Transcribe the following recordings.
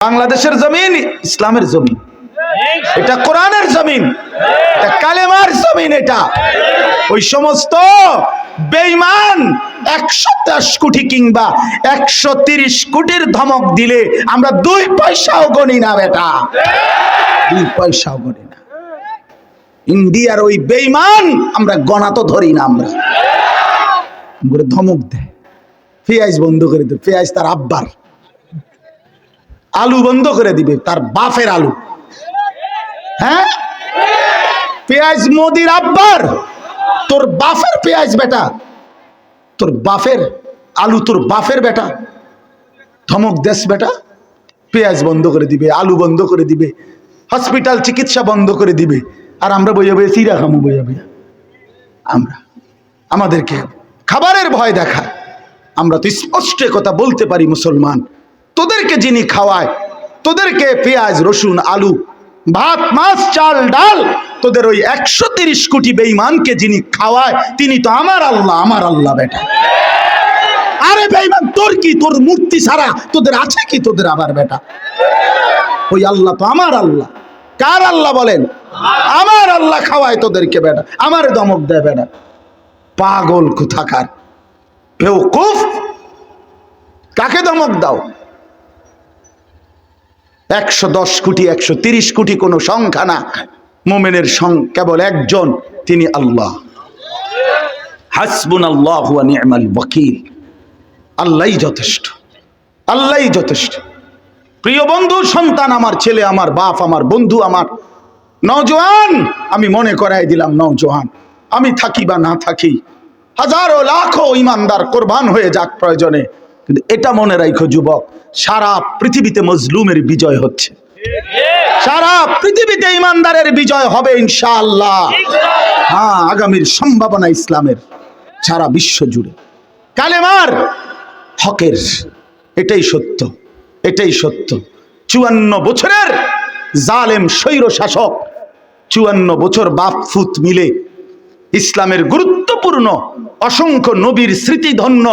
বাংলাদেশের জমিন ইসলামের জমিন, এটা কোরআনের জমিন, এটা কালেমার জমিন। এটা ওই সমস্ত বেঈমান 110 কোটি কিংবা 130 কোটির ধমক দিলে আমরা 2 পয়সাও গণি না বেটা, 2 পয়সাও গণি না। ইন্ডিয়ার ওই বেঈমান আমরা গণা তো ধরি না, আমরা ধমক দেয়। পেঁয়াজ বন্ধ করে দেবে, পেঁয়াজ তার আব্বার, আলু বন্ধ করে দিবে তার বাপের আলু। হ্যাঁ, পেঁয়াজ মোদির আব্বার, তোর বাপের পেঁয়াজ বেটা, তোর বাপের আলু তোর বাপের বেটা। ধমক দেশ বেটা, পেঁয়াজ বন্ধ করে দিবে, আলু বন্ধ করে দিবে, হসপিটাল চিকিৎসা বন্ধ করে দিবে। আর আমরা বইয়া বইয়া চিরা খামু, বইয়া বইয়া আমরা আমাদেরকে খাবারের ভয় দেখায়। আমরা তো স্পষ্ট কথা বলতে পারি, মুসলমান তোদেরকে যিনি খাওয়ায়, তোদেরকে পেঁয়াজ রসুন আলু ভাত মাছ চাল ডাল, তোদের ওই 130 কোটি বেঈমানকে যিনি খাওয়ায় তিনি তো আমার আল্লাহ, আমার আল্লাহ বেটা। আরে বেঈমান, তোর কি, তোর মূর্তি ছাড়া তোদের আছে কি তোদের আবার বেটা? ওই আল্লাহ তো আমার আল্লাহ। কার আল্লাহ বলেন? আমার আল্লাহ খাওয়ায় তোদেরকে বেটা, আমার দমক দেয় বেটা। পাগল কোথাকার, বেওকুফ, কাকে দমক দাও? 110 কোটি 130 কোটি কোনো সংখ্যা না, মুমিনের কেবল একজন, তিনি আল্লাহ। হাসবুনাল্লাহু ওয়া নি'মাল ওয়াকিল। আল্লাহই যথেষ্ট, আল্লাহই যথেষ্ট। প্রিয় বন্ধু, সন্তান, আমার ছেলে, আমার বাপ, আমার বন্ধু, আমার নওজোয়ান, আমি মনে করাই দিলাম নওজোয়ান, আমি থাকি বা না থাকি, হাজারো লাখো ইমানদার কোরবান হয়ে যাক প্রয়োজনে, কিন্তু এটা মনে রাখো যুবক, সারা পৃথিবীতে মজলুমের বিজয় হচ্ছে, সারা পৃথিবীতে ইমানদারের বিজয় হবে ইনশাআল্লাহ। হ্যাঁ, আগামীর সম্ভাবনা ইসলামের সারা বিশ্ব জুড়ে, কালেমার হকের, এটাই সত্য, এটাই সত্য। 54 বছরের জালেম স্বৈর শাসক, 54 বছর বাপ ফুত মিলে ইসলামের গুরুত্বপূর্ণ অসংখ্য নবীর স্মৃতিধন্য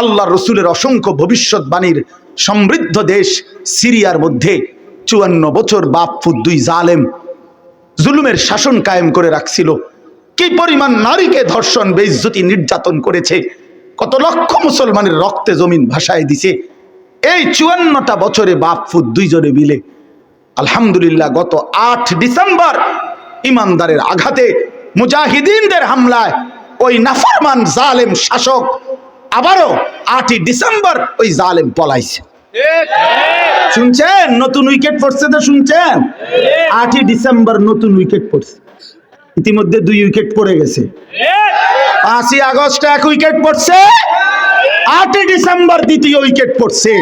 আল্লাহ রসুলের অসংখ্য ভবিষ্যৎবাণীর সমৃদ্ধ দেশ সিরিয়ার মধ্যে 54 বছর বাপ ফুত 2 জালেম জুলুমের শাসন কায়েম করে রাখছিল। কি পরিমাণ নারীকে ধর্ষণ বেইজ্জতি নির্যাতন করেছে, কত লক্ষ মুসলমানের রক্তে জমিন ভাসায় দিছে। এই 54টা বছরে বাপ ফুত 2 জনে মিলে আলহামদুলিল্লাহ গত 8 ডিসেম্বর ইমানদারের আঘাতে, মুজাহিদিনদের হামলায় ওই নাফরমান জালেম শাসক আবারও 8ই ডিসেম্বর ওই জালেম পলাইছে। শুনছেন? নতুন উইকেট পড়ছে তো, শুনছেন? 8ই ডিসেম্বর নতুন উইকেট পড়ছে, ইতিমধ্যে 2 উইকেট পড়ে গেছে। 5ই আগস্ট 1 উইকেট পড়ছে, 8ই ডিসেম্বর 2য় উইকেট পড়ছে।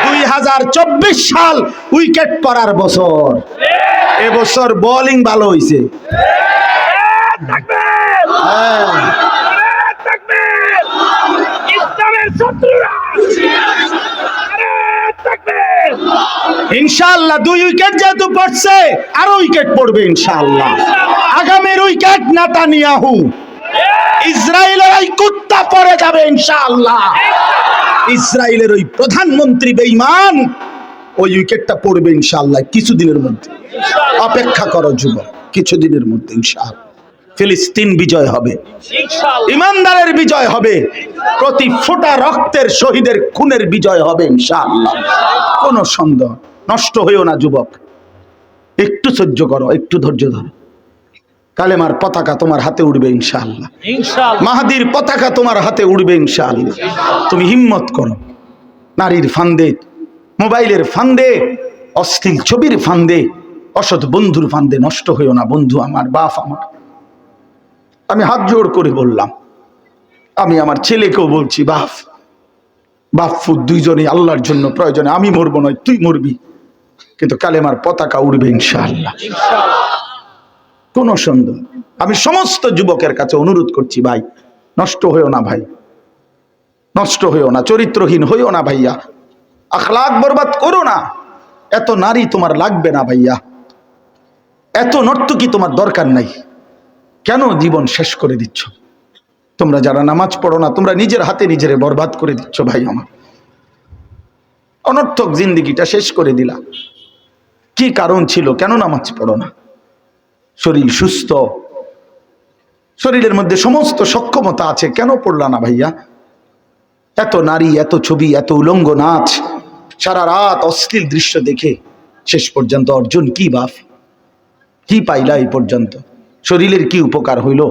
2024 সাল উইকেট পড়ার বছর। এবছর বোলিং ভালো হয়েছে। ইনশাআল্লাহ 2 উইকেট যেহেতু পড়ছে, আরো উইকেট পড়বে ইনশাআল্লাহ। আগামীর উইকেট নেতানিয়াহু, ইসরায়েলের ওই কুত্তা পড়ে যাবে ইনশাআল্লাহ। ইসরায়েলের ওই প্রধানমন্ত্রী বেঈমান, ওই উইকেটটা পড়বে ইনশাআল্লাহ কিছুদিনের মধ্যে। অপেক্ষা করো যুবক, কিছুদিনের মধ্যে ইনশাআল্লাহ ফিলিস্তিন বিজয় হবে, ইমানদারের বিজয় হবে, প্রতি ফোঁটা রক্তের শহীদের খুনের বিজয় হবে ইনশাআল্লাহ। কোনো সন্দেহ। নষ্ট হইও না যুবক, একটু সহ্য করো, একটু ধৈর্য ধরো। কালেমার পতাকা তোমার হাতে উড়বে ইনশাআল্লাহ, মাহাদির পতাকা তোমার হাতে উড়বে ইনশাআল্লাহ। তুমি হিম্মত করো। নারীর ফান্দে, মোবাইলের ফান্দে, অশ্লীল ছবির ফান্দে, অসৎ বন্ধুর ফান্দে নষ্ট হইও না বন্ধু আমার, বাপ আমার। আমি হাত জোড় করে বললাম, আমি আমার ছেলেকেও বলছি, বাপ বাপ ফুট 2 জনই আল্লাহর জন্য প্রয়োজনে, আমি মরবো নয় তুই মরবি, কিন্তু কালেমার পতাকা উড়বে ইনশাআল্লাহ, কোনো সন্দেহ। আমি সমস্ত যুবকের কাছে অনুরোধ করছি, ভাই নষ্ট হইও না, ভাই নষ্ট হইও না, চরিত্রহীন হইও না ভাইয়া, আখলাক বরবাদ করো না। এত নারী তোমার লাগবে না ভাইয়া, এত নর্তকী তোমার দরকার নাই। কেন জীবন শেষ করে দিচ্ছ? তোমরা যারা নামাজ পড়ো না, তোমরা নিজের হাতে নিজেরে বরবাদ করে দিচ্ছ ভাই আমার। অনর্থক জিন্দিগিটা শেষ করে দিলা। কি কারণ ছিল? কেন নামাজ পড়ো না? শরীর সুস্থ, শরীরের মধ্যে সমস্ত সক্ষমতা আছে, কেন পড়লা না ভাইয়া? এত নারী, এত ছবি, এত উলঙ্গ নাচ, সারা রাত অশ্লীল দৃশ্য দেখে শেষ পর্যন্ত অর্জন কি বাপ? কি পাইলা এই পর্যন্ত? শরীরের কি উপকার হইল?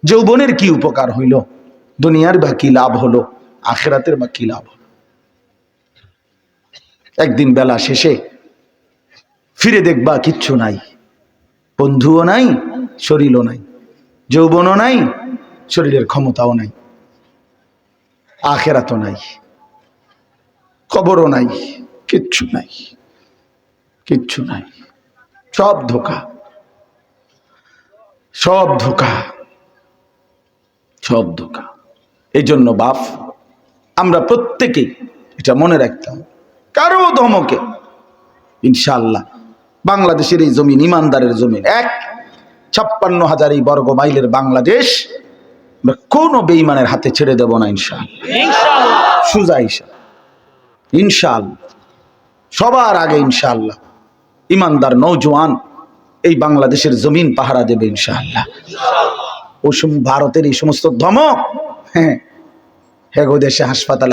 যৌবনের কি উপকার হইল? দুনিয়ার বা কি লাভ হলো? আখিরাতের বা কি লাভ হলো? একদিন বেলা শেষে ফিরে দেখবা কিচ্ছু নাই, বন্ধুও নাই, শরীরও নাই, যৌবনও নাই, শরীরের ক্ষমতাও নাই, আখিরাতও নাই, কবরও নাই, কিচ্ছু নাই, কিচ্ছু নাই। সব ধোঁকা, সব ধোঁকা, সব ধোঁকা। এই জন্য বাপ, আমরা প্রত্যেকেই এটা মনে রাখতাম, কারো ধমকে ইনশাআল্লাহ বাংলাদেশের এই জমিন ইমানদারের জমিন, 56,000 এই বর্গ মাইলের বাংলাদেশ কোন বেঈমানের হাতে ছেড়ে দেব না ইনশাআল্লাহ। সুজা ইনশাআল্লাহ, সবার আগে ইনশাআল্লাহ ইমানদার নওজোয়ান এই বাংলাদেশের জমিন পাহারা দেবে ইনশাআল্লাহ। ওই ভারতের এই সমস্ত ধমক, হ্যাঁ গো দেশে হাসপাতাল,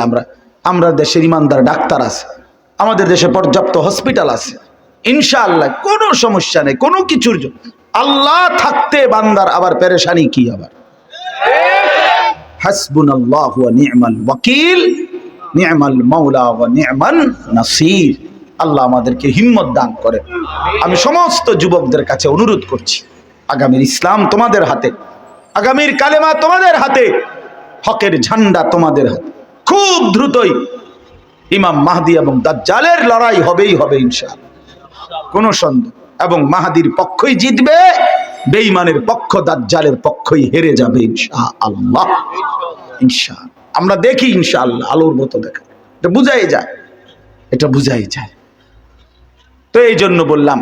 আমরা দেশের ইমানদার ডাক্তার আছে, আমাদের দেশে পর্যাপ্ত হসপিটাল আছে ইনশাআল্লাহ, কোনো সমস্যা নেই কোনো কিছুর জন্য। আল্লাহ থাকতে বান্দার আবার পেরেশানি কি? আবার হাসবুনাল্লাহু ওয়া নি'মাল ওয়াকিল, নি'মাল মাওলা ওয়া নি'মান নাসির। আল্লাহ আমাদেরকে হিম্মত দান করে। আমি সমস্ত যুবকদের কাছে অনুরোধ করছি, আগামীর ইসলাম তোমাদের হাতে, আগামীর কালেমা তোমাদের হাতে, হকের ঝান্ডা তোমাদের হাতে। খুব দ্রুতই ইমাম মাহদি এবং দাজ্জালের লড়াই হবেই হবে ইনশাআল্লাহ, কোনো সন্দেহ। এবং মাহদির পক্ষই জিতবে, বেঈমানের পক্ষ দাজ্জালের পক্ষই হেরে যাবে ইনশাআল্লাহ। ইনশাআল্লাহ আমরা দেখি ইনশাআল্লাহ, আলোর মতো দেখা, এটা বুঝাই যায়, এটা বুঝাই যায়। তো এই জন্য বললাম,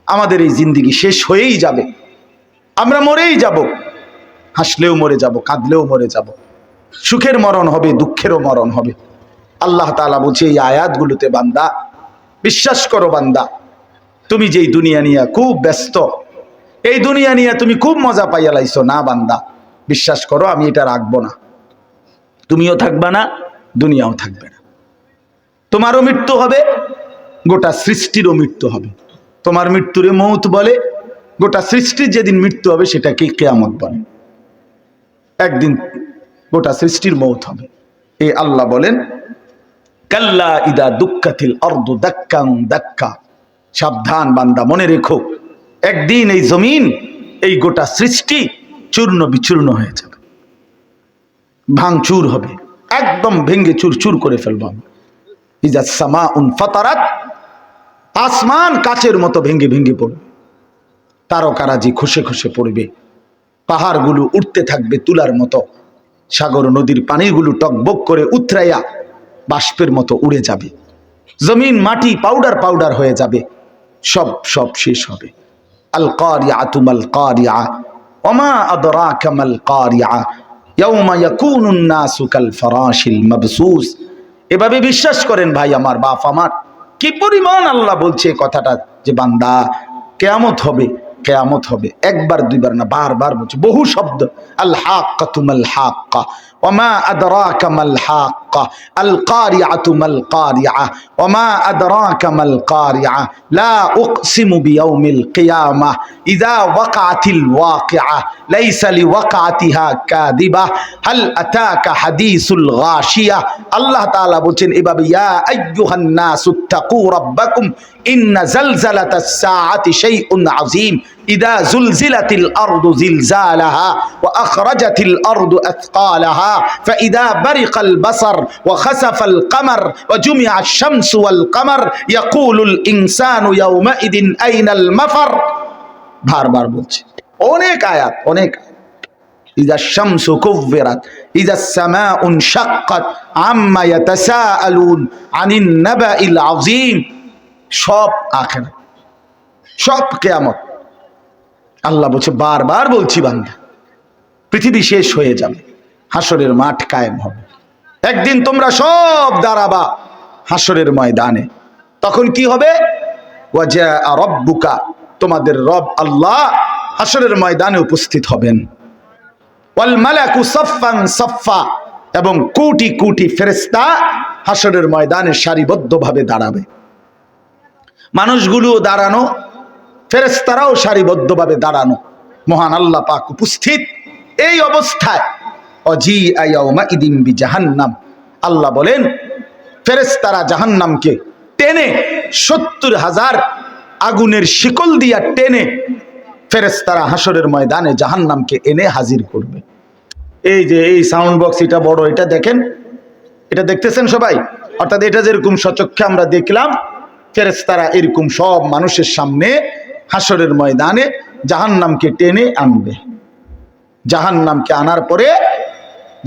আমাদের এই জিন্দেগি শেষ হয়েই যাবে, আমরা মরেই যাব, হাসলেও মরে যাব, কাঁদলেও মরে যাব, সুখের মরণ হবে, দুঃখেরও মরণ হবে। আল্লাহ তাআলা বলছে এই আয়াতগুলোতে, বান্দা বিশ্বাস করো, বান্দা তুমি যেই দুনিয়া নিয়ে খুব ব্যস্ত, এই দুনিয়া নিয়ে তুমি খুব মজা পাইয়া লাইছো না বান্দা, বিশ্বাস করো আমি এটা রাখবো না, তুমিও থাকবা না, দুনিয়াও থাকবে না। তোমারও মৃত্যু হবে, গোটা সৃষ্টিরও মৃত্যু হবে। তোমার মৃত্যুরে মৌত বলে, গোটা সৃষ্টির যেদিন মৃত্যু হবে সেটাকে কিয়ামত বলে। একদিন গোটা সৃষ্টির মৌত হবে। এই আল্লাহ বলেন, কাল্লা ইদা দুক্কাতিল আরদু দাক্কান দাক্কা, সাবধান বান্দা, মনে রেখো একদিন এই জমিন, এই গোটা সৃষ্টি চূর্ণ বিচূর্ণ হয়ে যাবে, ভাঙচুর হবে, একদম ভেঙ্গে চুরচুর করে ফেলবো। ইজা সামাউন ফাতারাত, আসমান কাচের মতো ভেঙ্গে ভেঙ্গে পড়বে, তারকারাজি খসে খসে পড়বে, পাহাড়গুলো উঠতে থাকবে তুলার মতো, সাগর নদীর পানিগুলো টকবক করে উতরাইয়া বাষ্পের মতো উড়ে যাবে, জমিন মাটি পাউডার পাউডার হয়ে যাবে, সব সব শেষ হবে। আল কারিআতু মাল কারিআ ওমা আদরাকা মাল কারিআ ইয়াউমা ইয়াকুনুন নাসু কাল ফারাশিল মাবসুস। এভাবে বিশ্বাস করেন ভাই আমার, বাপ আমার, কি পরিমাণ আল্লাহ বলছে কথাটা, যে বান্দা কিয়ামত হবে, কিয়ামত হবে, একবার দুইবার না, বারবার বলছে, বহু শব্দ। আল হাক্কাতু মাল হাক্কা ওমা আদরাকা মাল হাক্কা আল কারিআতু মাল কারিআ ওমা আদরাকা মাল কারিআ লা উকসিমু বিয়াউমিল কিয়ামাহ ইযা ওয়াকাতিল ওয়াকিআ লাইসা লিওয়াকাতিহা কাযিবা হাল আতাকা হাদিসুল গাশিয়া। আল্লাহ তাআলা বলেন এভাবে, ইয়া আইয়ুহান নাসু তাকু রাব্বাকুম ইন্না জালজালাতাস সাআতি শাইউন আযীম ইযা জুলজিলাতিল আরদু জিলজালাহা ওয়া আখরাজাতিল আরদু আথকালাহা ফাইযা বারিকাল বাসার ওয়া খাসাফাল কামার ওয়া জুমিআশ শামসু ওয়াল কামার ইয়াকুলুল ইনসানু ইয়াউমাইদিন আইনাল মাফার। বারবার বলছে, অনেক আয়াত, অনেক। ইযা শামসু কুব্বিরাত ইযা সামাউ ইনশাক্কাত আম্মা ইয়াতাসাআলুন আনিন নাবাইল আযীম। সব আখিরাত, সব কিয়ামত। আল্লাহ বলছে, বারবার বলছি বান্দা, পৃথিবী শেষ হয়ে যাবে, হাসরের মাঠ কায়েম হবে, একদিন তোমরা সব দাঁড়াবা, হাসরের ময়দানে। তখন কি হবে? ওয়াজা রব্বুকা, তোমাদের রব আল্লাহ হাসরের ময়দানে উপস্থিত হবেন। ওয়াল মালাকু সাফফান সাফফা, এবং কোটি কোটি ফেরেশতা হাসরের ময়দানে সারিবদ্ধভাবে দাঁড়াবে। মানুষগুলোও দাঁড়ানো, ফেরেশতারাও সারিবদ্ধভাবে দাঁড়ানো, মহান আল্লাহ পাক উপস্থিত। এই অবস্থায় অজিআ ইয়াউমা ইদিন বিজাহান্নাম, আল্লাহ বলেন ফেরেশতারা জাহান্নামকে টেনে 70,000 আগুনের শিকল দিয়া টেনে ফেরেশতারা হাসরের ময়দানে জাহান্নামকে এনে হাজির করবে। এই যে এই সাউন্ড বক্স, এটা বড়, এটা দেখেন, এটা দেখতেছেন সবাই? অর্থাৎ এটা যেরকম সচক্ষে আমরা দেখলাম, ফেরেশতারা এরকম সব মানুষের সামনে হাসরের ময়দানে জাহান্নামকে টেনে আনবে। জাহান্নামকে আনার পরে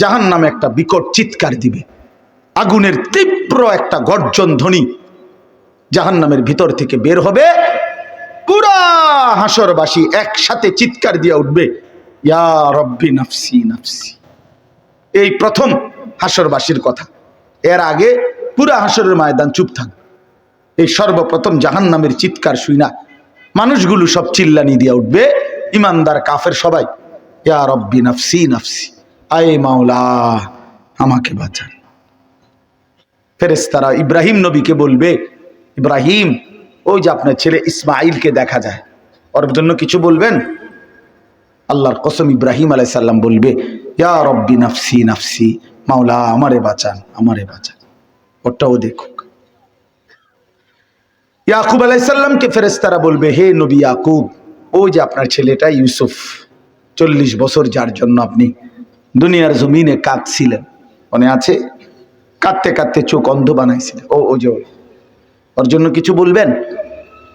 জাহান্নাম একটা বিকট চিৎকার দিবে, আগুনের তীব্র একটা গর্জন ধ্বনি জাহান্নামের ভিতর থেকে বের হবে। পুরা হাসরবাসী একসাথে চিৎকার দিয়ে উঠবে, ইয়া রব্বি নাফসি নাফসি। এই প্রথম হাসরবাসীর কথা। এর আগে পুরা হাসরের ময়দান চুপ থাকবে। এই সর্বপ্রথম জাহান্নামের চিৎকার শুই না মানুষগুলো সব চিল্লানি দিয়ে উঠবে, ইমানদার কাফের সবাই, ইয়া রব্বি নাফসি নাফসি, আয় মাওলা আমাকে বাঁচান। ফেরেশতারা ইব্রাহিম নবীকে বলবে, ইব্রাহিম, ওই যে আপনার ছেলে ইসমাইলকে দেখা যায়, ওর জন্য কিছু বলবেন? আল্লাহর কসম ইব্রাহিম আলাইহিস সালাম বলবে, ইয়া রব্বি নাফসি নাফসি, মাওলা আমারে বাঁচান আমারে বাঁচান। ওটাও দেখুক। ইয়াকুব আলাইহিস সালামকে ফেরেশতারা বলবে, হে নবী ইয়াকুব, ওই যে আপনার ছেলেটা ইউসুফ, 40 বছর যার জন্য আপনি দুনিয়ার জমিনে কাঁদছিলেন, মনে আছে? কাঁদতে কাঁদতে চোখ অন্ধ বানাইছিলেন, ও যে ওর জন্য কিছু বলবেন?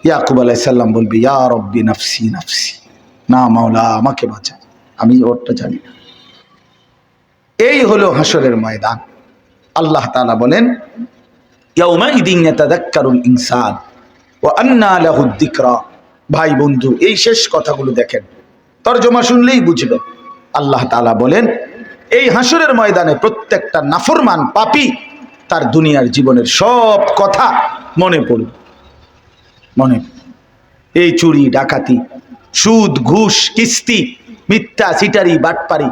ইয়াকুব আলাইহিস সালাম বলবে, ইয়া রব্বি নাফসি নাফসি, না মাওলা আমাকে বাঁচান, আমি ওরটা জানি না। এই হলো হাসরের ময়দান। আল্লাহ তাআলা বলেন, ইয়াউমা ইদিন ইয়াতাযাক্কারুল ইনসান ওয়া আন্না লাহুদ যিকরা। ভাই বন্ধু, এই শেষ কথাগুলো দেখেন, তরজমা শুনলেই বুঝবেন। আল্লাহ তাআলা বলেন, এই হাসরের ময়দানে প্রত্যেকটা নাফরমান পাপী তার দুনিয়ার জীবনের সব কথা মনে পড়বে। মনে, এই চুরি ডাকাতি, সুদ ঘুষ কিস্তি, মিথ্যা সিটারি বাটপারি,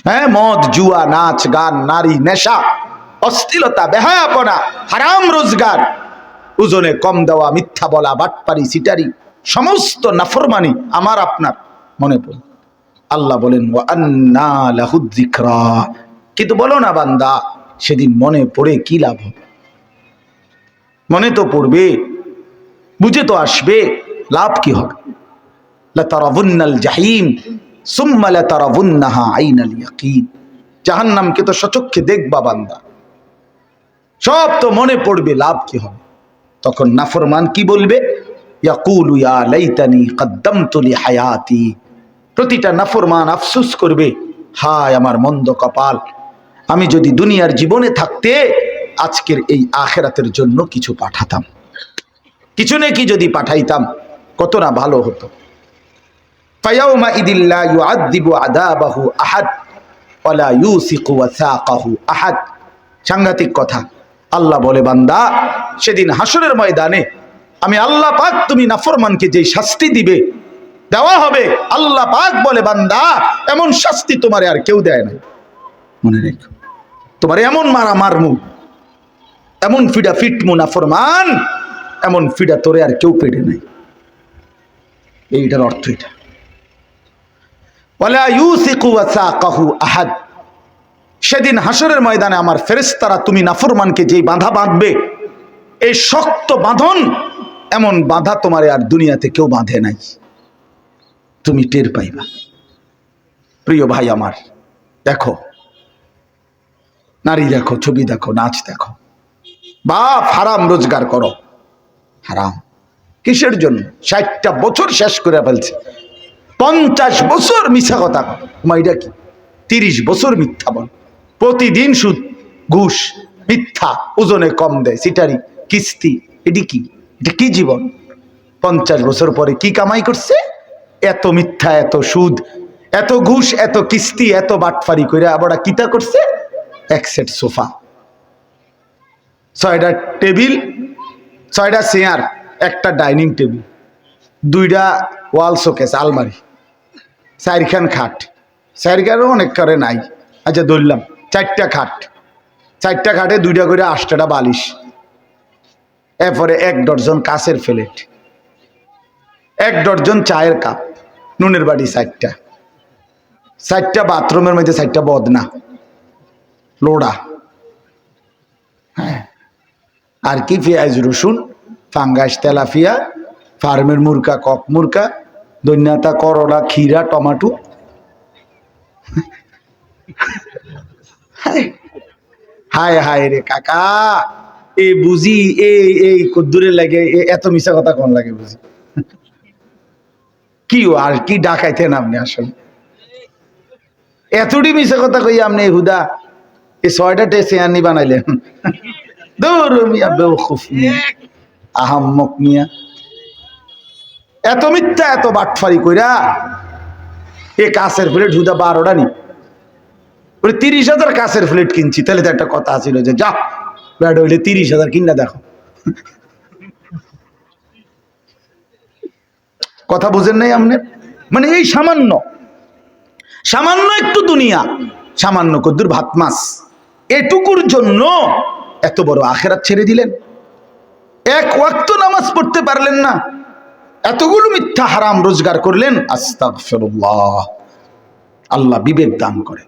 হ্যাঁ, মদ জুয়া নাচ গান নারী নেশা অশ্লীলতা বেহায়াপনা হারাম রোজগার, ওজনে কম দেওয়া, মিথ্যা বলা, বাটপারি সিটারি, সমস্ত নাফরমানি আমার আপনার মনে পড়ে। আল্লাহ বলেন, ওয়া আন্না লাহুদ যিকরা, কিন্তু বলো না বান্দা, সেদিন মনে পড়ে কি লাভ হবে? মনে তো পড়বে, বুঝে তো আসবে, লাভ কি হবে? লাতারাবুন্নাল জাহিম সুম্মা লাতারাবুন্নাহা আইনাল ইয়াকিন, জাহান্নামকে তো সচক্ষে দেখবা বান্দা, সব তো মনে পড়বে, লাভ কি হবে? তখন নাফরমান কি বলবে? ইয়াকুলু ইয়া লাইতানি কদ্দামতু লি হায়াতি, প্রতিটা নাফরমান আফসোস করবে, হায় আমার মন্দ কপাল, আমি যদি দুনিয়ার জীবনে থাকতে আজকের এই আখিরাতের জন্য কিছু পাঠাতাম, কিছু নাকি যদি পাঠাইতাম কত না ভালো হতো। ফায়াউমা ইদিল লা ইউআযযিবু আযাবাহু আহাদ ওয়া লা ইউসিকু ওয়াসাকাহু আহাদ। সাংঘাতিক কথা। আল্লাহ বলে, বান্দা, সেদিন হাসরের ময়দানে আমি আল্লাহ পাক তুমি নাফরমানকে যেই শাস্তি দিবে দেওয়া হবে, আল্লাহ পাক বলে, বান্দা, এমন শাস্তি তোমারে আর কেউ দেয় না। মনে রেখো, তোমারে এমন মারা মারমু, এমন ফিডা ফিটমু নাফরমান, এমন ফিডা তোরে আর কেউ পেটে নাই। এইটার অর্থ এটা। ওয়ালা ইউসিকু ওয়াসাকাহু আহাদ, সেদিন হাসরের ময়দানে আমার ফেরেশতারা তুমি নাফরমানকে যেই বাঁধা বাঁধবে, এই শক্ত বাঁধন, এমন বাঁধা তোমারে আর দুনিয়াতে কেউ বাঁধে নাই, তুমি টের পাইবা। প্রিয় ভাই আমার, দেখো নারী দেখো, ছবি দেখো, নাচ দেখো, বাপ হারাম রোজগার করো, হারাম কিসের জন্য? 60টা বছর শেষ করে ফেলছে, 50 বছর মিথ্যা কথা, এটা কি 30 বছর মিথ্যা বল, প্রতিদিন সুদ ঘুষ মিথ্যা, ওজনে কম দেয় সিটারি কিস্তি, এটি কি? এটা কি জীবন? 50 বছর পরে কি কামাই করছে? এত মিথ্যা, এত সুদ, এত ঘুষ, এত কিস্তি, এত বাটফারি করে আবার কিতা করছে? এক সেট সোফা, 6টা টেবিল, 6টা চেয়ার, একটা ডাইনিং টেবিল, 2টা ওয়াল শোকেস আলমারি, 4খান খাট, 4খানও অনেক করে নাই, আচ্ছা ধরলাম 4টা খাট, 4টা খাটে 2টা করে 8টা বালিশ, এরপরে 1 ডজন কাঁচের প্লেট, 1 ডজন চায়ের কাপ, নুনের বাটি 4টা, 4টা বাথরুমের মধ্যে 4টা বদনা লোড়া, হ্যাঁ, আর কি পেঁয়াজ রসুন, ফাঙ্গাস তেলাপিয়া, ফার্মের মুরগা, কক মুরগা, দৈন্যাতা, করলা, ক্ষীরা, টমাটো। হায় হায় রে কাকা, এ বুঝি এই কদ্দুরে লাগে, এত মিশা কথা কোন লাগে বুঝি? কি আর কি ডাকাইতেন আপনি? আসলে এতটি মিশা কথা কই আপনি হুদা এই 6টা চেয়ারনি বানাইলেন? দূর মিয়া, বেওকুফ মিয়া, আহাম্মক মিয়া, এত মিথ্যা, এত বাটফারি কইরা এ কাঁচের প্লেট হুদা 12টা নি, 30,000 কাঁচের প্লেট কিনছি, তাহলে তো একটা কথা ছিল যে যা ব্যাড হইলে 30,000 কিনা দেখো। কথা বুঝেন নাই আপনি? মানে এই সামান্য সামান্য একটু দুনিয়া, সামান্য কদ্দুর ভাত মাছ, এটুকুর জন্য এত বড় আখেরাত ছেড়ে দিলেন। 1 ওয়াক্ত নামাজ পড়তে পারলেন না, এতগুলো মিথ্যা হারাম রোজগার করলেন। আস্তাগফিরুল্লাহ, আল্লাহ বিবেক দান করে।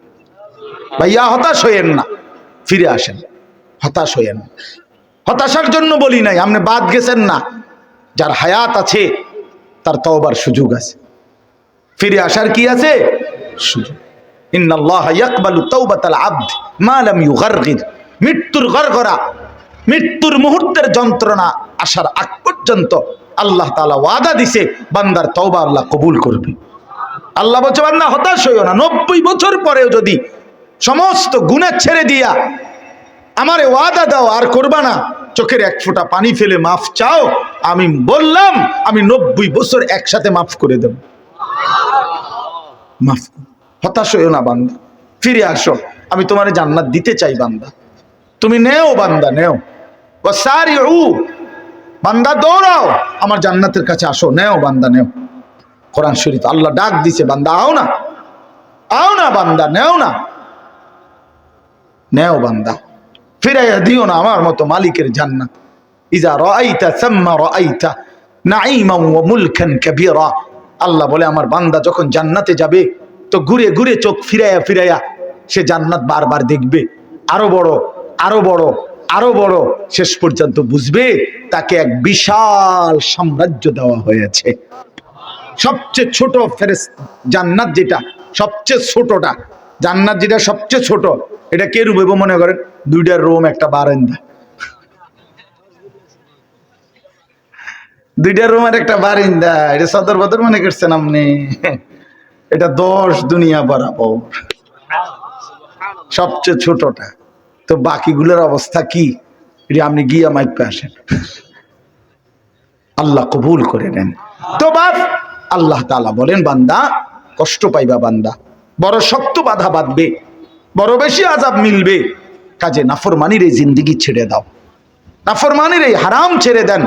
ভাইয়া হতাশ হইয়েন না, ফিরে আসেন, হতাশ হইয়েন না। হতাশার জন্য বলি নাই, আপনি বাদ গেছেন না, যার হায়াত আছে তার তওবার সুযোগ আছে, ফিরে আসার কি আছে? সুযোগ। ইন্নাল্লাহা ইয়াকবালু তাওবাতাল আবদ মা লাম ইউগারগির। মৃত্যুর গড়গড়া, মৃত্যুর মুহূর্তের যন্ত্রণা আসার আগ পর্যন্ত আল্লাহ তাআলা ওয়াদা দিছে বান্দার তওবা আল্লাহ কবুল করবে। আল্লাহ বলছে বান্দা হতাশ হইও না, 90 বছর পরেও যদি সমস্ত গুনাহ ছেড়ে দিয়া আমারে ওয়াদা দাও আর করবা না, চোখের 1 ফোঁটা পানি ফেলে মাফ চাও, আমি বললাম আমি 90 বছর একসাথে মাফ করে দেব। মাফ, হতাশ হইও না বান্দা, ফিরে আসো, আমি তোমারে জান্নাত দিতে চাই বান্দা, তুমি নেও বান্দা, নেও। ওয়াসারিউ, বান্দা দৌড়াও আমার জান্নাতের কাছে আসো, নেও বান্দা, নেও। কোরআন শরীফ আল্লাহ ডাক দিছে, বান্দা আও না, আও না বান্দা, নেও না, নেও বান্দা, ফিরাইয়া দিও না আমার মতো মালিকের জান্নাত। ইজা রাআইতা সাম্মা রাআইতা নাঈমান ওয়া মুলকান কাবীরা। আল্লাহ বলে আমার বান্দা যখন জান্নাতে যাবে তো ঘুরে ঘুরে চোখ ফিরাইয়া ফিরাইয়া সে জান্নাত বারবার দেখবে, আরো বড়, আরো বড়, আরো বড়, শেষ পর্যন্ত বুঝবে তাকে এক বিশাল সাম্রাজ্য দেওয়া হয়েছে। সবচেয়ে ছোট ফেরেশতা জান্নাত, যেটা সবচেয়ে ছোটটা জান্নাত, যেটা সবচেয়ে ছোট, এটা কে রূপে মনে করেন? 2টা রুম, একটা বারান্দা, 2টা রুম আর একটা বারান্দা, এটা সদর বদর মনে করছেন আপনি? এটা 10 দুনিয়া বরাবর সবচেয়ে ছোটটা। তো বাকিগুলোর অবস্থা কি? এটা আপনি গিয়া মাইপে আসেন, আল্লাহ কবুল করে নেন। তো বাপ আল্লাহ তাআলা বলেন বান্দা কষ্ট পাইবা, বান্দা বড় শক্ত বাধা বাঁধবে, বড় বেশি আযাব মিলবে, কাজে নাফরমানির এই জিন্দেগি ছেড়ে দাও, নাফরমানির এই হারাম ছেড়ে দেন,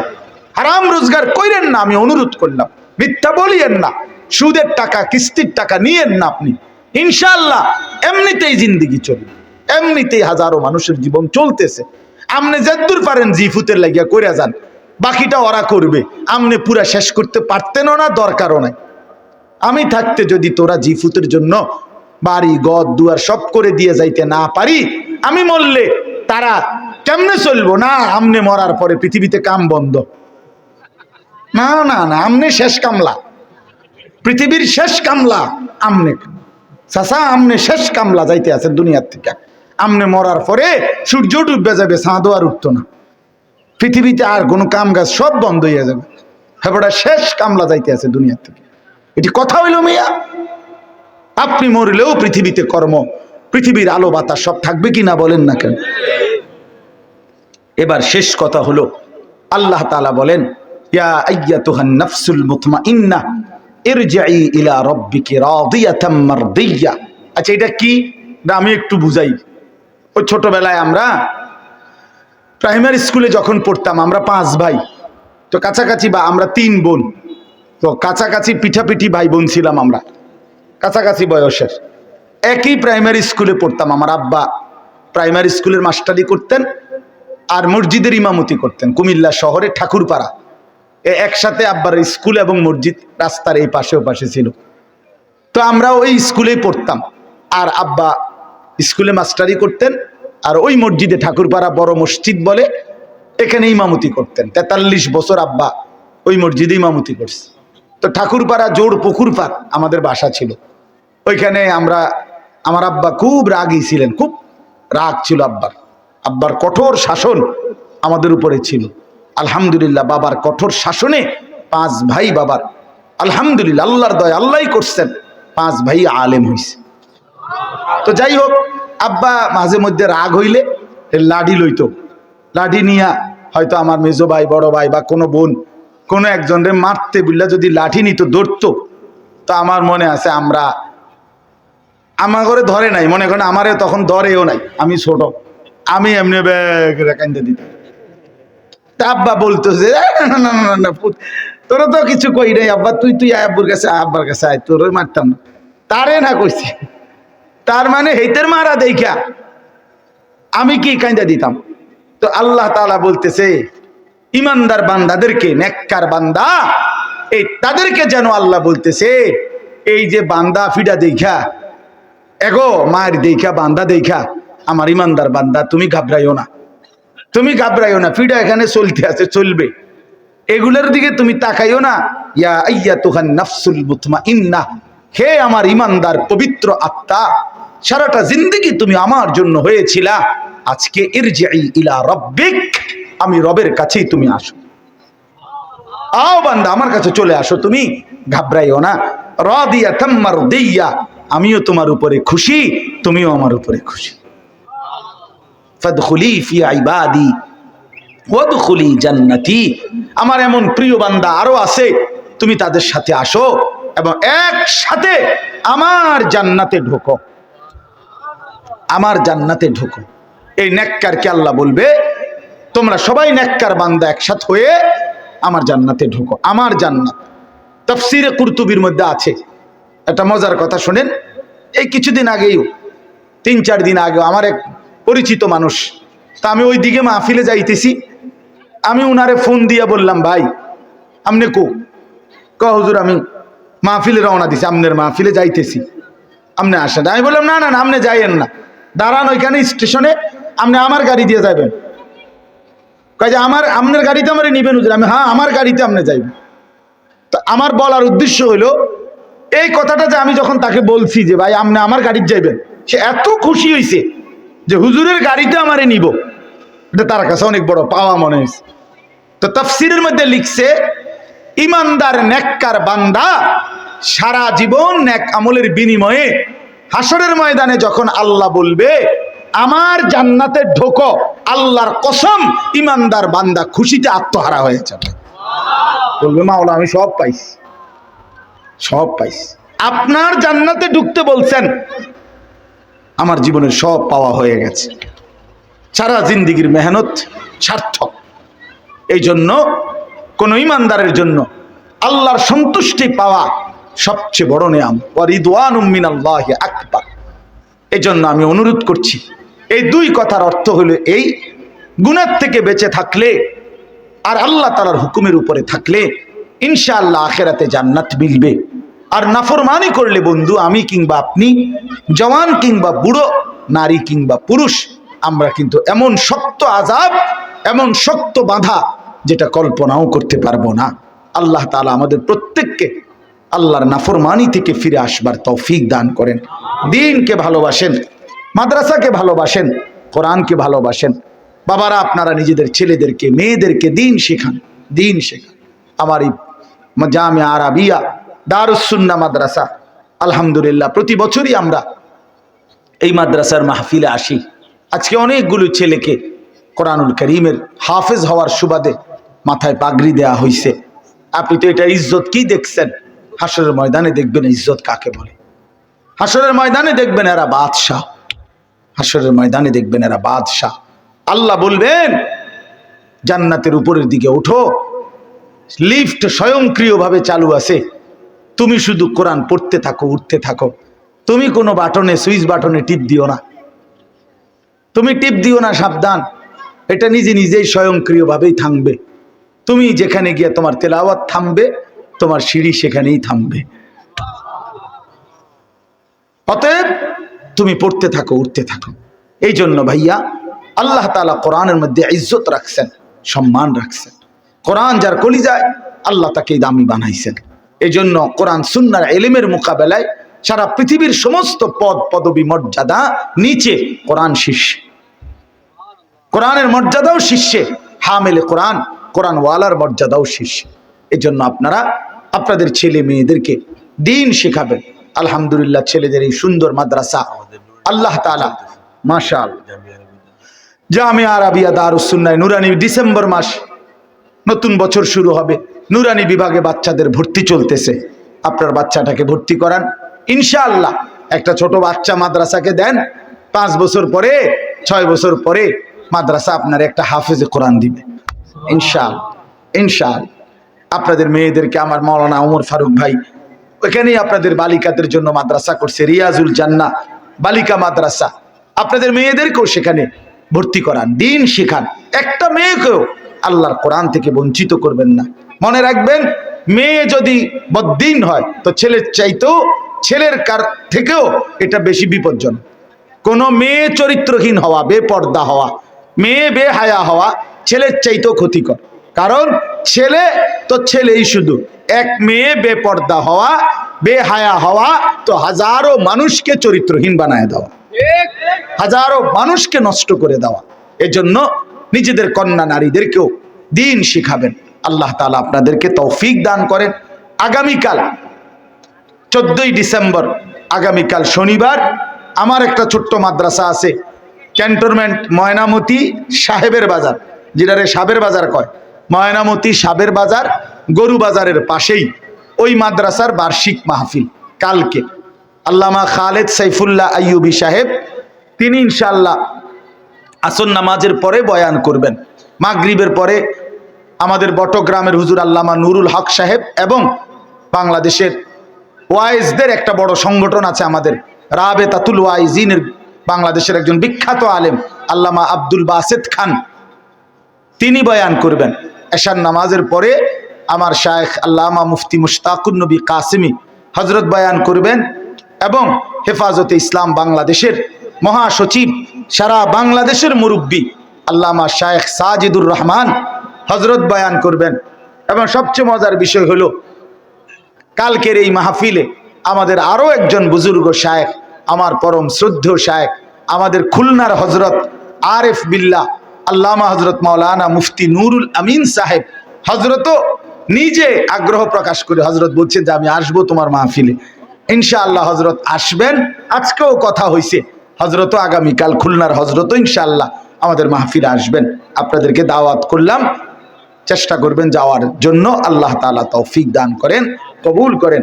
হারাম রোজগার কইরেন না, আমি অনুরোধ করলাম। মিথ্যা বলিয়েন না, সুদের টাকা, কিস্তির টাকা নিয়েন না আপনি, ইনশাআল্লাহ এমনিতেই জিন্দেগি চলবে, এমনিতেই হাজারো মানুষের জীবন চলতেছে। আপনি যদ্দূর পারেন জিফুতের লাগিয়া কইরা যান, বাকিটা ওরা করবে, আপনি পুরা শেষ করতে পারতেনও না, দরকারও নাই। আমি থাকতে যদি তোরা জিফুতের জন্য বাড়ি ঘর দুয়ার সব করে দিয়ে যাইতে না পারি, আমি মরলে তারা কেমনে চলবো? না, আমনে মরার পরে পৃথিবীতে কাম বন্ধ, না না না, আমনে শেষ কামলা, পৃথিবীর শেষ কামলা আমনে। চাচা আমনে শেষ কামলা, যাইতে আছে দুনিয়ার থেকে। আমনে মরার পরে সূর্য ডুবে যাবে, চাঁদও আর উঠতো না, পৃথিবীতে আর কোনো কাম কাজ সব বন্ধ হয়ে যাবে, হ্যাঁ শেষ কামলা যাইতে আছে দুনিয়ার থেকে। এটি কথা হইল মিয়া? আপনি মরলেও পৃথিবীতে কর্ম, পৃথিবীর আলো বাতাস সব থাকবে কিনা বলেন না কেন? এবার শেষ কথা হলো আল্লাহ তাআলা বলেন ইয়া আইয়াতুহান নাফসুল মুতমাইন্নাহ ইরজিই ইলা রাব্বিকি রাদিয়াতাম মারদিয়া। আচ্ছা এটা কি? আমি একটু বুঝাই। ওই ছোটবেলায় আমরা প্রাইমারি স্কুলে যখন পড়তাম আমরা 5 ভাই, তো কাছাকাছি, বা আমরা 3 বোন, তো কাছাকাছি পিঠাপিঠি ভাই বোন ছিলাম আমরা, কাছাকাছি বয়সের। একই প্রাইমারি স্কুলে পড়তাম। আমার আব্বা প্রাইমারি স্কুলের মাস্টারি করতেন আর মসজিদের ইমামতি করতেন কুমিল্লা শহরে ঠাকুরপাড়া। একসাথে আব্বার স্কুল এবং মসজিদ রাস্তার এই পাশে ও পাশে ছিল। তো আমরা ওই স্কুলেই পড়তাম, আর আব্বা স্কুলে মাস্টারি করতেন আর ওই মসজিদে ঠাকুরপাড়া বড় মসজিদ বলে, এখানে ইমামতি করতেন। 43 বছর আব্বা ওই মসজিদে ইমামতি করছে। তো ঠাকুরপাড়া জোড় পুকুর পাড় আমাদের বাসা ছিল। ওইখানে আমার আব্বা খুব রাগী ছিলেন, খুব রাগ ছিল আব্বার। আব্বার কঠোর শাসন আমাদের উপরে ছিল। আলহামদুলিল্লাহ বাবার কঠোর শাসনে 5 ভাই বাবার, আলহামদুলিল্লাহ আল্লাহর দয়া, আল্লাহই করছেন, 5 ভাই আলেম হইছে। তো যাই হোক, আব্বা মাঝে মধ্যে রাগ হইলে লাঠি লইতো, লাঠি নিয়া হয়তো আমার মেজো ভাই, বড় ভাই বা কোনো বোন কোনো একজনের মারতে বললে যদি লাঠি নিত, ধরতো, তো আমার মনে আছে আমার ঘরে ধরে নাই, মনে করেন আমারে তখন ধরেও নাই, আমি ছোট, আমি এমনি কান্দে দিতাম। তা আব্বা বলতো যে না, তোরা তো কিছু কই নাই আব্বা, তুই আব্বুর কাছে, আব্বার কাছে আয়, তোর মারতাম না, তারে না কইছি। তার মানে হেইতের মারা দেখা আমি কি কান্দা দিতাম। তো আল্লাহ তাআলা বলতেছে ইমানদার বান্দাদেরকে, নেককার বান্দা, এই তাদেরকে যেন আল্লাহ বলতেছে, এই যে বান্দা ফিডা দেখা, এগো মায়ের দেখা, বান্দা দেখা, আমার ইমানদার বান্দা, তুমি ঘাবড়াইও না, তুমি ঘাবড়াইও না, ফিডা এখানে চলতে আছে, চলবে, এগুলোর দিকে তুমি তাকাইও না। ইয়া আইয়াতুহান নাফসুল মুতমাইন্নাহ, হে আমার ইমানদার পবিত্র আত্মা, সারাটা জিন্দেগি তুমি আমার জন্য হয়েছিলা, আজকে ইরজিই ইলা রাব্বিক, আমি রবের কাছেই তুমি আসো, আও বান্দা আমার কাছে চলে আসো, তুমি ঘাবড়াইও না। রাদিয়াতাম মারদিয়া, আমিও তোমার উপরে খুশি, তুমিও আমার উপরে খুশি। ফাদখুলি ফি ইবাদি ওয়াদখুলি জান্নাতি, আমার এমন প্রিয় বান্দা আরো আছে, তুমি তাদের সাথে আসো এবং একসাথে আমার জান্নাতে ঢোকো, আমার জান্নাতে ঢোকো। এই নেককারকে আল্লাহ বলবে, তোমরা সবাই নেককার বান্দা একসাথে হয়ে আমার জান্নাতে ঢোকো, আমার জান্নাত। তাফসীরে কুরতুবীর মধ্যে আছে একটা মজার কথা, শুনেন। এই কিছুদিন আগেও, 3-4 দিন আগেও আমার এক পরিচিত মানুষ, তা আমি ওই দিকে মাহফিলে যাইতেছি, আমি উনারে ফোন দিয়া বললাম, ভাই আমনে হুজুর আমি মাহফিলে রওনা দিছি, আমনের মাহফিলে যাইতেছি, আমনে আসেন। আমি বললাম না, আমনে যাইয়েন না, দাঁড়ান ওইখানে স্টেশনে, আপনি আমার গাড়ি দিয়ে যাবেন। কয় যে আপনার গাড়িতে আমার নিবেন হুজুর? আমি হ্যাঁ, আমার গাড়িতে আপনি যাইবেন। তো আমার বলার উদ্দেশ্য হলো এই কথাটা, যে আমি যখন তাকে বলছি যে ভাই আপনি আমার গাড়িতে যাইবেন, সে এত খুশি হয়েছে যে হুজুরের গাড়িতে আমারে নিব, এটা তার কাছে অনেক বড় পাওয়া মনে হয়েছে। তো তাফসীরের মধ্যে লিখছে, ইমানদার নেককার বান্দা সারা জীবন নেক আমলের বিনিময়ে হাসরের ময়দানে যখন আল্লাহ বলবে আমার জান্নাতে ঢোকো, আল্লাহর কসম ইমানদার বান্দা খুশিতে আত্মহারা হয়ে যাবে, বলবে মাওলা আমি সব পাইছি, সব পাইছি। আপনার জান্নাতে ঢুকতে বলছেন, আমার জীবনের সব পাওয়া হয়ে গেছে, সারা জিন্দেগির মেহনত সার্থক। এই জন্য কোন ইমানদারের জন্য আল্লাহর সন্তুষ্টি পাওয়া সবচেয়ে বড় নিয়াম, ওয়া রিদওয়ানুম মিনাল্লাহি আকবার। এই জন্য আমি অনুরোধ করছি, এই 2 কথার অর্থ হলো এই, গুনাহ থেকে বেঁচে থাকলে আর আল্লাহ তাআলার হুকুমের উপরে থাকলে ইনশাআল্লাহ আখিরাতে জান্নাত মিলবে। আর নাফরমানি করলে বন্ধু, আমি কিংবা আপনি, জওয়ান কিংবা বুড়ো, নারী কিংবা পুরুষ, আমরা কিন্তু এমন শক্ত আযাব, এমন শক্ত বাধা যেটা কল্পনাও করতে পারবো না। আল্লাহ তাআলা আমাদের প্রত্যেককে আল্লাহর নাফরমানি থেকে ফিরে আসবার তৌফিক দান করেন। দ্বীনকে ভালোবাসেন, মাদ্রাসাকে ভালোবাসেন, কোরআনকে ভালোবাসেন। বাবারা আপনারা নিজেদের ছেলেদেরকে মেয়েদেরকে দ্বীন শেখান, দ্বীন শেখান। আমার এই জামিয়া আরাবিয়া দারুস সুন্নাহ মাদ্রাসা, আলহামদুলিল্লাহ প্রতি বছরই আমরা এই মাদ্রাসার মাহফিলে আসি। আজকে অনেকগুলো ছেলেকে কোরআনুল কারীমের হাফেজ হওয়ার সুবাদে মাথায় পাগড়ি দেয়া হয়েছে। আপনি তো এটা ইজ্জত কি দেখছেন? হাসরের ময়দানে দেখবেন ইজ্জত কাকে বলে। হাসরের ময়দানে দেখবেন এরা বাদশাহ, হাসরের ময়দানে দেখবেন এরা বাদশাহ। আল্লাহ বলবেন জান্নাতের উপরের দিকে ওঠো, লিফট স্বয়ংক্রিয়ভাবে চালু আছে, তুমি শুধু কোরআন পড়তে থাকো, উঠতে থাকো। তুমি কোনো বাটনে, সুইচ বাটনে টিপ দিও না, তুমি টিপ দিও না, সাবধান, এটা নিজে নিজেই স্বয়ংক্রিয়ভাবেই থামবে। তুমি যেখানে গিয়ে তোমার তেলাওয়াত থামবে, তোমার সিঁড়ি সেখানেই থামবে। অতএব তুমি পড়তে থাকো, উঠতে থাকো। এই জন্য ভাইয়া আল্লাহ তাআলা কোরআনের মধ্যে ইজ্জত রাখছেন, সম্মান রাখছেন। কোরআন যার কলিজায়, আল্লাহ তাকে দামি বানাইছেন। এই জন্য কোরআন সুন্নাহর ইলমের মোকাবেলায় সারা পৃথিবীর সমস্ত পদ পদবী মর্যাদা নিচে, কোরআন শীর্ষে। কোরআনের মর্যাদাও শীর্ষে, হামেলে কোরআন, কোরআন ওয়ালার মর্যাদাও শীর্ষে। এই জন্য আপনারা আপনাদের ছেলে মেয়েদেরকে দিন শেখাবেন। আলহামদুলিল্লাহ, ছেলেদের এই সুন্দর মাদ্রাসা আল্লাহ তাআলা মাশাআল্লাহ জামিয়া আরাবিয়া দারুস সুন্নাহ নুরানি, ডিসেম্বর মাস নতুন বছর শুরু হবে, নুরানি বিভাগে বাচ্চাদের ভর্তি চলতেছে। আপনার বাচ্চাটাকে ভর্তি করান ইনশাআল্লাহ। একটা ছোট বাচ্চা মাদ্রাসাকে দেন, 5 বছর পরে, 6 বছর পরে মাদ্রাসা আপনার একটা হাফেজে কোরআন দিবে ইনশাআল্লাহ। ইনশাআল্লাহ আপনাদের মেয়েদেরকে আমার মাওলানা ওমর ফারুক ভাই ওখানেই আপনাদের বালিকাদের জন্য মাদ্রাসা করছে, রিয়াজুল জান্নাহ বালিকা মাদ্রাসা। আপনাদের মেয়েদেরকেও সেখানে ভর্তি করান, দিন শেখান। একটা মেয়েকেও আল্লাহর কোরআন থেকে বঞ্চিত করবেন না। মনে রাখবেন, মেয়ে যদি বদ্দিন হয় তো ছেলের চাইতেও, ছেলের কার থেকেও এটা বেশি বিপজ্জনক। কোনো মেয়ে চরিত্রহীন হওয়া, বেপর্দা হওয়া, মেয়ে বেহায়া হওয়া ছেলের চাইতেও ক্ষতিকর। কারণ ছেলে তো ছেলেই শুধু, এক মেয়ে বেপর্দা হওয়া, বেহায়া হওয়া তো হাজারো মানুষকে চরিত্রহীন বানায় দেওয়া, হাজারো মানুষকে নষ্ট করে দেওয়া। এজন্য নিজেদের কন্যা নারীদেরকেও দিন শিখাবেন। আল্লাহ তাআলা আপনাদেরকে তৌফিক দান করেন। আগামীকাল 14ই ডিসেম্বর, আগামীকাল শনিবার, আমার একটা ছোট্ট মাদ্রাসা আছে ক্যান্টনমেন্ট ময়নামতি সাহেবের বাজার, যেটারে সাবের বাজার কয়, ময়নামতি সাবের বাজার, গরু বাজারের পাশেই ওই মাদ্রাসার বার্ষিক মাহফিল কালকে। আল্লামা খালেদ সাইফুল্লাহ আইয়ুবী সাহেব তিনি ইনশাআল্লাহ আসর নামাজের পরে বয়ান করবেন। মাগরিবের পরে আমাদের বটগ্রামের হুজুর আল্লামা নুরুল হক সাহেব এবং বাংলাদেশের ওয়াইজদের একটা বড় সংগঠন আছে আমাদের, রাবেতাতুল ওয়াইজিনের, বাংলাদেশের একজন বিখ্যাত আলেম আল্লামা আব্দুল বাসেত খান, তিনি বয়ান করবেন। এশার নামাজের পরে আমার শায়েখ আল্লামা মুফতি মুশতাকুন নবী কাসিমি হজরত বয়ান করবেন এবং হেফাজতে ইসলাম বাংলাদেশের মহাসচিব, সারা বাংলাদেশের মুরব্বী আল্লামা শায়েখ সাজিদুর রহমান হজরত বয়ান করবেন। এবং সবচেয়ে মজার বিষয় হলো কালকের এই মাহফিলে আমাদের আরও একজন বুজুর্গ শায়েখ, আমার পরম শ্রদ্ধেয় শায়েখ, আমাদের খুলনার হজরত আরেফ বিল্লাহ আল্লামা হজরত মাওলানা মুফতি নুরুল আমিন সাহেব, হজরতও নিজে আগ্রহ প্রকাশ করে হজরত বলছেন যে আমি আসবো তোমার মাহফিলে। ইনশাআল্লাহ হজরত আসবেন, আজকেও কথা হয়েছে, হজরতও আগামীকাল খুলনার হজরতও ইনশাআল্লাহ আমাদের মাহফিলে আসবেন। আপনাদেরকে দাওয়াত করলাম, চেষ্টা করবেন যাওয়ার জন্য। আল্লাহ তাআলা তৌফিক দান করেন, কবুল করেন।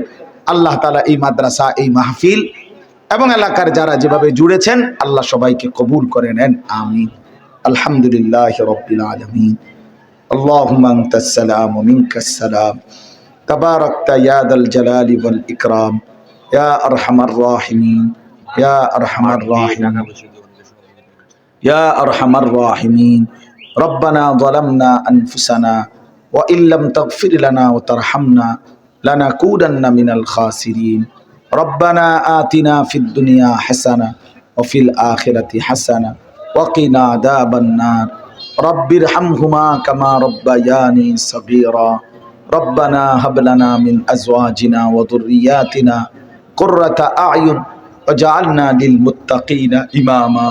আল্লাহ তাআলা এই মাদ্রাসা, এই মাহফিল এবং এলাকার যারা যেভাবে জুড়েছেন, আল্লাহ সবাইকে কবুল করে নেন, আমিন। আলহামদুলিল্লাহি রাব্বিল আলামিন। আল্লাহুম্মা আনতাস সালাম ওয়া মিনকাস সালাম, তাবারাকতা ইয়া দাল জালালি ওয়াল ইকরাম, ইয়া আরহামার রাহিমিন, ইয়া আরহামার রাহিমিন, ইয়া আরহামার রাহিমিন। রব্বানা যালামনা আনফুসানা ওয়া ইল্লাম তাগফির লানা ওয়া তারহামনা লানাকুনান্না মিনাল খাসিরিন। রব্বানা আতিনা ফিদ দুনিয়া হাসানা ওয়া ফিল আখিরাতি হাসানা ওয়া কিনা আযাবান নার। রব্বিরহামহুমা কামা রব্বায়ানি সগীরা। রব্বানা হাব লানা মিন আজওয়াজিনা ওয়া যুররিয়াতিনা কুররাতা আ'য়ুন ওয়াজআলনা লিল মুত্তাকিনা ইমামা।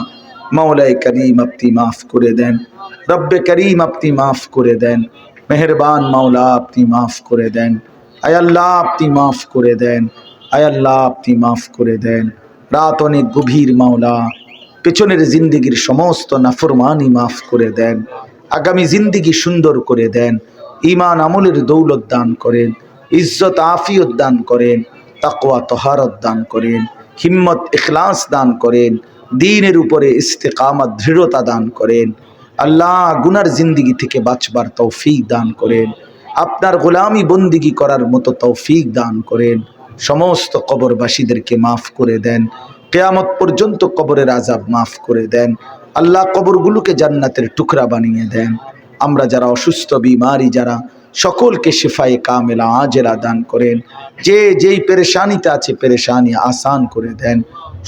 মৌলায়ে করিম আপনি মাফ করে দেন, রব্বে করিম আপনি মাফ করে দেন, মেহেরবান মাওলা আপনি মাফ করে দেন। আয় আল্লাহ আপনি মাফ করে দেন, আয় আল্লাহ আপনি মাফ করে দেন। রাত অনেক গভীর মাওলা, পেছনের জিন্দিগির সমস্ত নাফরমানি মাফ করে দেন, আগামী জিন্দিগি সুন্দর করে দেন, ঈমান আমলের দৌলত দান করেন, ইজ্জত আফিয়ত দান করেন, তাকওয়া তহারত দান করেন, হিম্মত ইখলাস দান করেন, দ্বীনের উপরে ইস্তেকামত দৃঢ়তা দান করেন। আল্লাহ গুনার জিন্দিগি থেকে বাঁচবার তৌফিক দান করেন, আপনার গোলামি বন্দিগি করার মতো তৌফিক দান করেন। সমস্ত কবরবাসীদেরকে মাফ করে দেন, কিয়ামত পর্যন্ত কবরের আযাব মাফ করে দেন। আল্লাহ কবরগুলোকে জান্নাতের টুকরা বানিয়ে দেন। আমরা যারা অসুস্থ বিমারি যারা, সকলকে শিফায়ে কামেলা আজেলা দান করেন। যে যেই পেরেশানিতে আছে পেরেশানি আসান করে দেন,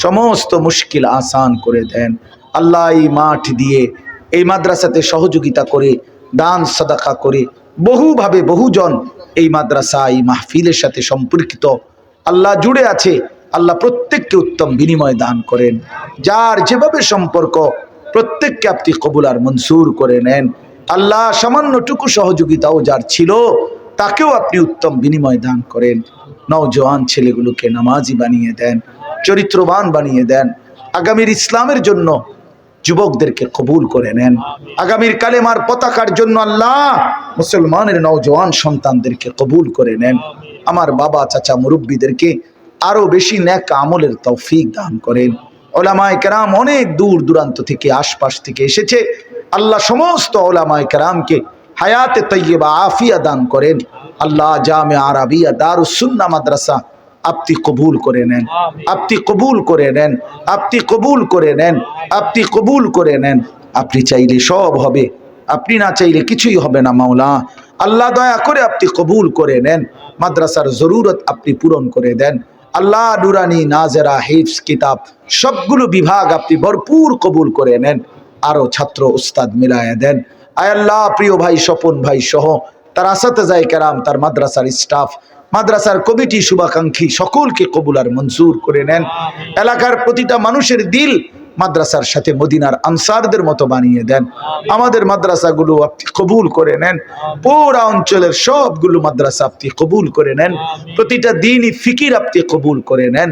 সমস্ত মুশকিল আসান করে দেন। আল্লাহ এই মাঠ দিয়ে এই মাদ্রাসাতে সহযোগিতা করে দান সাদাকা করে বহুভাবে বহুজন এই মাদ্রাসা এই মাহফিলের সাথে সম্পর্কিত আল্লাহ জুড়ে আছে। আল্লাহ প্রত্যেককে উত্তম বিনিময় দান করেন। যার যেভাবে সম্পর্ক প্রত্যেককে আপনি কবুল আর মনসুর করে নেন। আল্লাহ সামান্যটুকু সহযোগিতাও যার ছিল তাকেও আপনি উত্তম বিনিময় দান করেন। নওজোয়ান ছেলেগুলোকে নামাজি বানিয়ে দেন, চরিত্রবান বানিয়ে দেন। আগামীর ইসলামের জন্য যুবকদেরকে কবুল করে নেন। আগামীর কালেমার পতাকার জন্য আল্লাহ মুসলমানের নওজোয়ান সন্তানদেরকে কবুল করে নেন। আমার বাবা চাচা মুরব্বীদেরকে আরো বেশি নেক আমলের তৌফিক দান করেন। ওলামায়ে কেরাম অনেক দূর দূরান্ত থেকে আশপাশ থেকে এসেছে। আল্লাহ সমস্ত ওলামায়ে কেরামকে হায়াতে তৈয়বা আফিয়া দান করেন। আল্লাহ জামে আরাবিয়া দারুস সুন্নাহ মাদ্রাসা আপনি কবুল করে নেন, আপনি কবুল করে নেন, আপনি কবুল করে নেন, আপনি কবুল করে নেন। আপনি চাইলে সব হবে, আপনি না চাইলে কিছুই হবে না মাওলা। আল্লাহ দয়া করে আপনি কবুল করে নেন। মাদ্রাসার জরুরত আপনি পূরণ করে দেন। আল্লাহ নুরানি নাজেরা হিফজ কিতাব সবগুলো বিভাগ আপনি ভরপুর কবুল করে নেন। আরো ছাত্র উস্তাদ মিলায়া দেন। আয় আল্লাহ প্রিয় ভাই স্বপন ভাই সহ তার আসাতেজায়ে কেরাম, তার মাদ্রাসার স্টাফ, মাদ্রাসার কমিটি, শুভাকাঙ্ক্ষী সকলকে কবুল আর মঞ্জুর করে নেন। এলাকার প্রতিটা মানুষের দিল মাদ্রাসার সাথে মদিনার আনসারদের মতো বানিয়ে দেন। আমাদের মাদ্রাসাগুলো আপনি কবুল করে নেন। পুরা অঞ্চলের সবগুলো মাদ্রাসা আপনি কবুল করে নেন। প্রতিটা দিনই ফিকির আপনি কবুল করে নেন।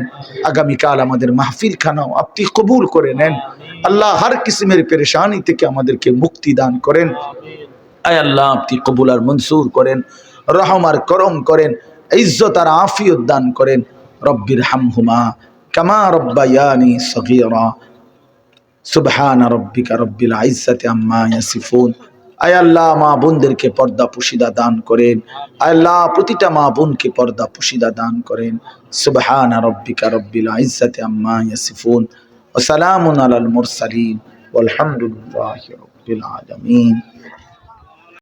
আগামীকাল আমাদের মাহফিল খানাও আপনি কবুল করে নেন। আল্লাহ হর কিসমের পেরেশানি থেকে আমাদেরকে মুক্তি দান করেন। আয় আল্লাহ আপনি কবুল আর মঞ্জুর করেন, রহম আর করম করেন, ইজ্জত আর আফিয়ত দান করেন। রব্বির হামহুমা কামা রব্বায়ানি সগীরা। সুবহান রব্বিকা রব্বিল ইজ্জাতি আম্মা ইয়াসিফুন। আয় আল্লাহ মা বোনদেরকে পর্দা পুশিদা দান করেন। আয় আল্লাহ প্রতিটা মা বোনকে পর্দা পুশিদা দান করেন। সুবহান রব্বিকা রব্বিল ইজ্জাতি আম্মা ইয়াসিফুন ওয়া সালামুন আলাল মুরসালিন ওয়ালহামদুলিল্লাহি রাব্বিল আলামিন।